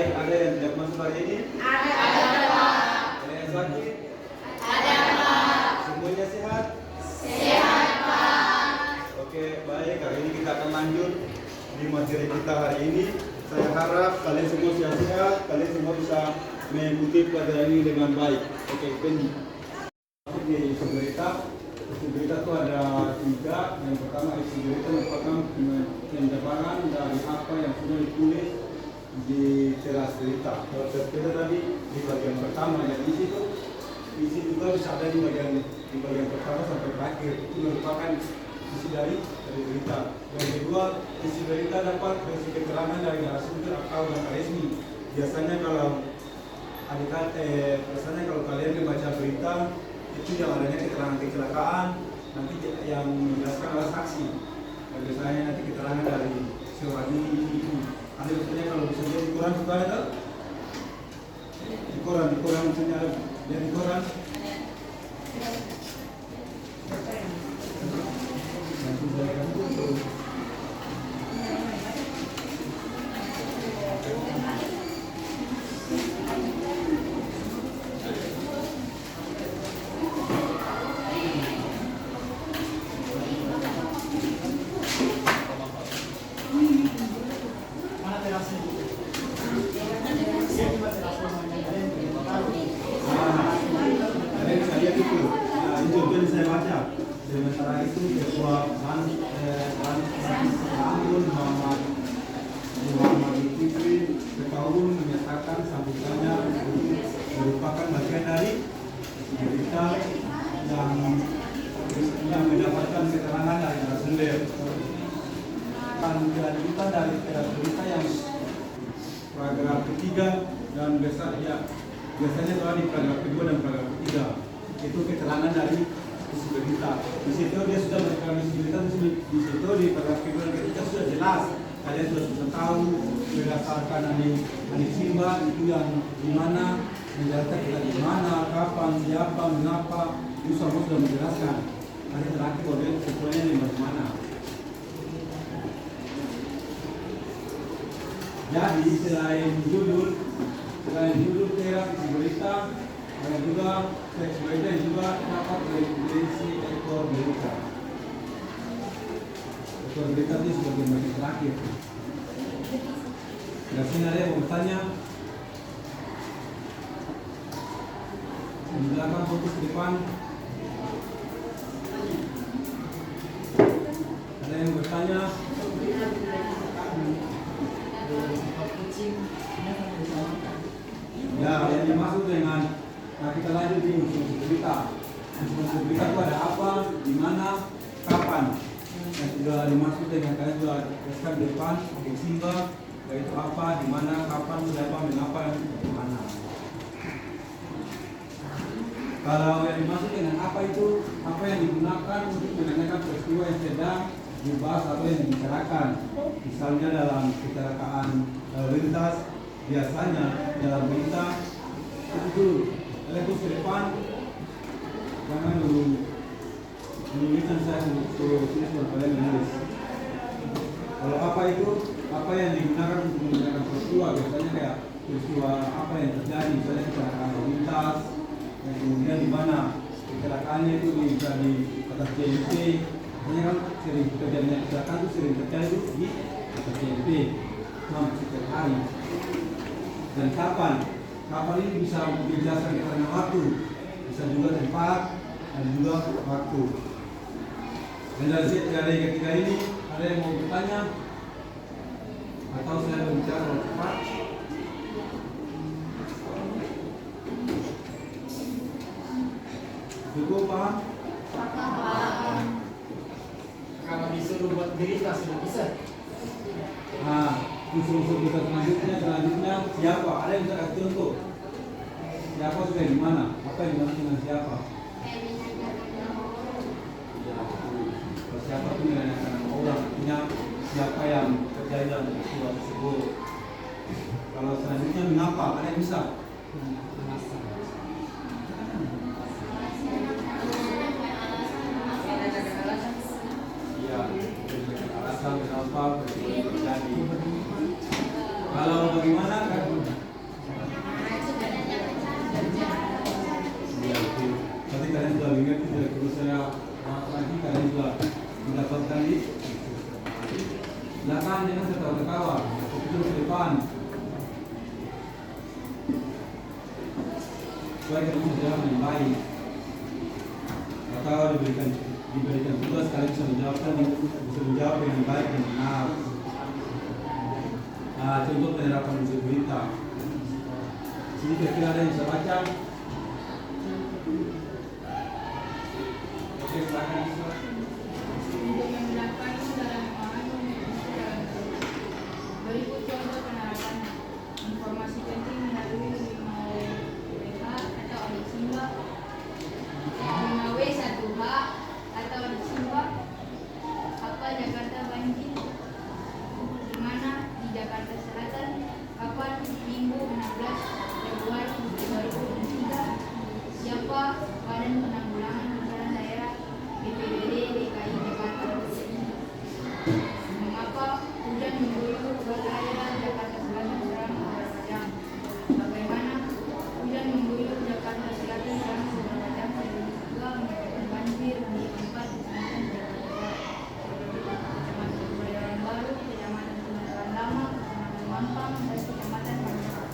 Baik, ada yang tidak masuk hari ini? Ada, Pak. Ada yang sakit? Ada, Pak. Semuanya sehat? Sehat, Pak. Oke, baik. Hari ini kita akan lanjut di materi kita hari ini. Saya harap kalian semua sehat, kalian semua bisa mengikuti pelajaran ini dengan baik. Oke, Pendi. Di isi berita itu ada 3. Yang pertama, isi berita merupakan penjabaran dari apa yang sudah ditulis di teras berita. Kalau kita tadi di bagian pertama, yang isi juga bisa ada di bagian pertama sampai terakhir. Itu merupakan isi dari berita. Yang kedua, isi berita dapat berisi keterangan dari narasumber atau data resmi. Biasanya kalau kalian membaca berita itu yang adanya keterangan kecelakaan, nanti yang menjelaskan adalah saksi. Dan biasanya nanti keterangan dari seorang ini. Ada biasanya kalau bisa di koran juga ada. Di koran misalnya ada di koran. Saya baca sementara itu Ketua Muhammad Fikri Betaun menyatakan sambutannya merupakan bagian dari berita yang mendapatkan keterangan dari narasumber. Kelanjutan dari berita yang paragraf ketiga dan biasanya telah di paragraf kedua dan paragraf ketiga itu keterangan dari isi berita. Di situ dia sudah memberikan isi berita, di situ di paragraf kedua dan ketiga sudah jelas. Kalian sudah tahu berdasarkan Anik Simba itu yang di mana, menjelaskan kita di mana, kapan, siapa, mengapa, itu semua sudah menjelaskan. Nanti terakhir boleh sesuanya di mana. Jadi selain judul teras isi berita, ada juga teks berita yang juga dapat berisi ekor berita. Ekor berita itu sebagai bagian terakhir. Biasanya ada yang mau bertanya. Silakan fokus ke depan. Ada yang bertanya? Ya, yang dimaksud dengan kita lanjut di unsur berita. Unsur berita itu ada apa, di mana, kapan. Yang sudah dimaksud dengan kalian sudah tuliskan di depan, Anik Simba, yaitu apa, di mana, kapan, siapa, mengapa, dan di mana. Kalau yang dimaksud dengan apa itu, apa yang digunakan untuk menanyakan peristiwa yang sedang dibahas atau yang dibicarakan. Misalnya dalam kecelakaan lalu lintas, biasanya dalam berita itu lebih ke depan, jangan dulu menuliskan saya suruh kalian menulis. Kalau apa itu, apa yang digunakan untuk menanyakan peristiwa, biasanya kayak peristiwa apa yang terjadi, misalnya kecelakaan lalu lintas, dan kemudian di mana kecelakaannya itu bisa di atas JLP. Ini kan sering terjadinya kecelakaan itu sering terjadi di atas JLP hampir setiap hari. Dan kapan ini bisa dijelaskan keterangan waktu, bisa juga tempat dan juga waktu. Dan dari ketiga ini ada yang mau bertanya atau saya berbicara cepat? Cukup paham? Kalau disuruh buat berita sudah bisa. Nah, unsur-unsur kita selanjutnya siapa? Ada yang bisa kasih contoh? Siapa sudah di mana? Apa yang dimaksud dengan siapa? Ya, kalau siapa itu menanyakan nama orang, artinya siapa yang terjadi dalam peristiwa tersebut. Kalau selanjutnya mengapa? Ada yang bisa? Iya, alasan kenapa peristiwa itu terjadi. Kalau bagaimana kan sesuai dengan jalan yang baik, atau diberikan tugas kalian bisa menjawab dengan baik dan benar. Nah, contoh penerapan unsur berita. Sini kira-kira ada yang bisa baca? Oke, silakan. Untuk memudahkan dalam memahami dalam berikut contoh penerapan informasi penting melalui 5W1H atau audit simbol, 5W1H atau audit simbol. Apa Jakarta banjir? Di mana? Di Jakarta Selatan. Kapan? Minggu 16 Februari 2023. Siapa? Badan Penanggulangan Bencana Daerah BPBD DKI Jakarta. Mengapa hujan mengguyur ruas daerah Jakarta Selatan selama beberapa jam? Bagaimana hujan mengguyur Jakarta Selatan selama beberapa jam juga menyebabkan banjir di 4 kecamatan Jakarta Barat, Kecamatan Kebayoran Baru, Kecamatan Kebayoran Lama, Kecamatan Mampang, dan Kecamatan Pancoran.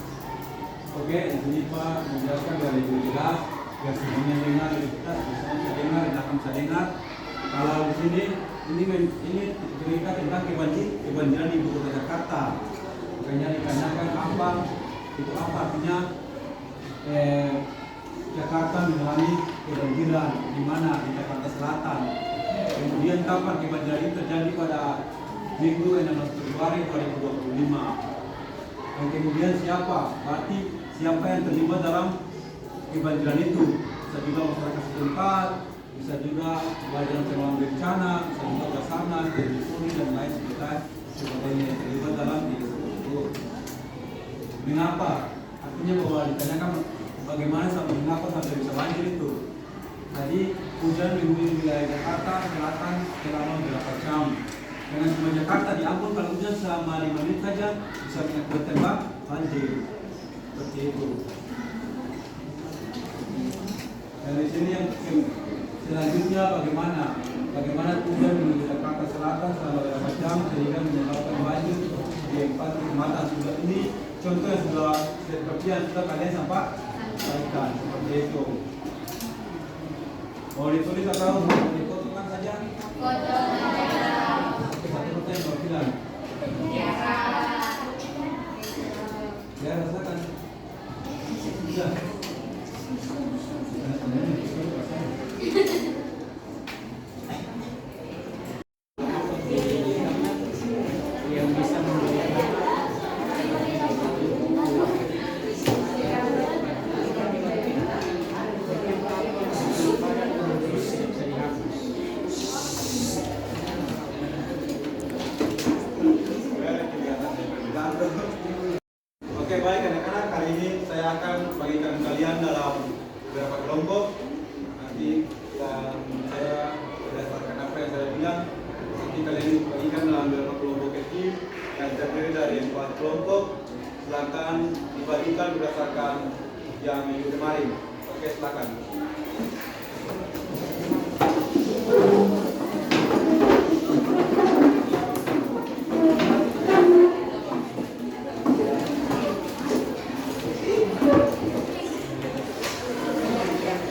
Oke, di sini Pak menjelaskan dari jelas, biar semuanya dengar, kita bisa dengar, akan bisa dengar. Kalau di sini ini cerita tentang kebanjiran di ibu kota Jakarta. Makanya ditanyakan apa itu, apa artinya Jakarta mengalami kebanjiran di mana, di Jakarta Selatan. Kemudian kapan kebanjiran itu terjadi? Pada Minggu 16 Februari 2025. Dan kemudian siapa? Berarti siapa yang terlibat dalam kebanjiran itu? Bisa juga masyarakat setempat, bisa juga badan penanggulangan bencana, bisa juga Basarnas, Polri dan lain sebagainya yang terlibat dalam video tersebut. Mengapa? Artinya bahwa ditanyakan bagaimana sampai mengapa sampai bisa banjir itu. Jadi hujan mengguyur wilayah Jakarta Selatan selama beberapa jam. Dengan cuma Jakarta diampun kalau hujan selama 5 menit saja bisa mengakibatkan banjir. Seperti itu. Dan di sini yang selanjutnya bagaimana hujan di Jakarta Selatan selama beberapa jam sehingga menyebabkan banjir di 4 kecamatan. Sudah ini contoh yang sudah seperti yang sudah kalian sampaikan seperti itu. Mau ditulis atau mau difotokan saja? Foto saja. Satu pertanyaan perwakilan. Ya rasakan. Bisa. Yang bisa memberikan Oke, baik anak-anak, kali ini saya akan bagikan kalian dalam beberapa kelompok. Nanti saya berdasarkan apa yang saya bilang, nanti kalian bagikan dalam beberapa kelompok kecil yang terdiri dari 4 kelompok. Silakan dibagikan berdasarkan yang minggu kemarin. Oke, silakan.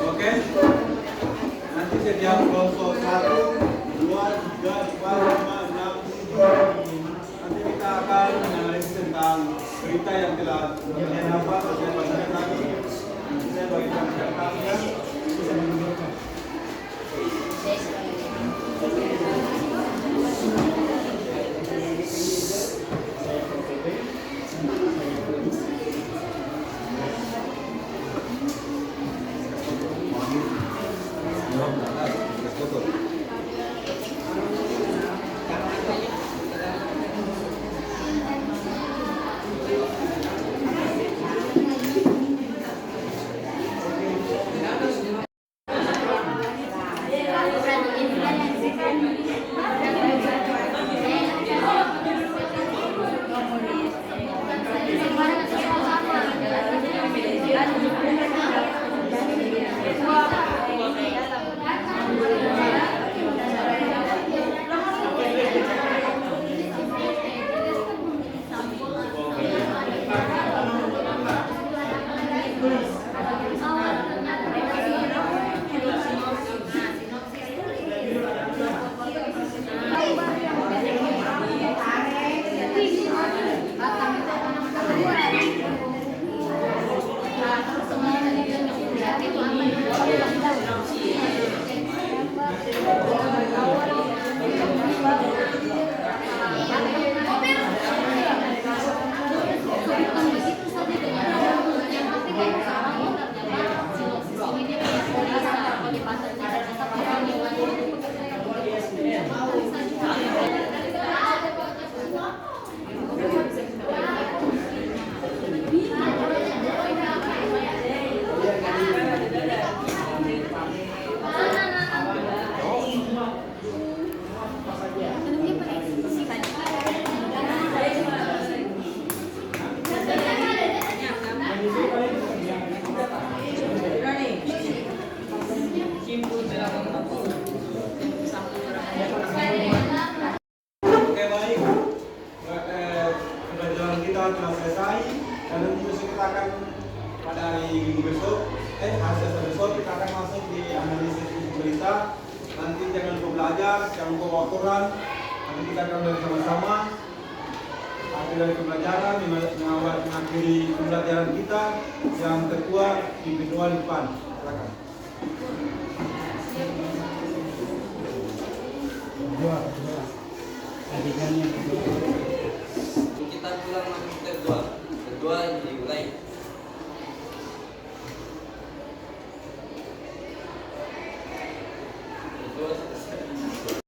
Oke, nanti setiap kelompok 1, 2, 3, 4, 5, 6, 7. Nanti kita akan menganalisis tentang berita yang telah kalian dapat terkait pada tadi. Nanti saya bagikan catatan. Bisa menunjukkan. kita akan pada hari Minggu besok, hari Selasa besok kita akan masuk di analisis isu berita. Nanti jangan lupa belajar, jangan lupa bawa Quran. Nanti kita akan belajar sama-sama. Akhir dari pembelajaran, mengakhiri pembelajaran kita, yang ketua pimpin doa di depan. Silakan. Adegan yang kedua. Kita pulang masuk kedua dimulai.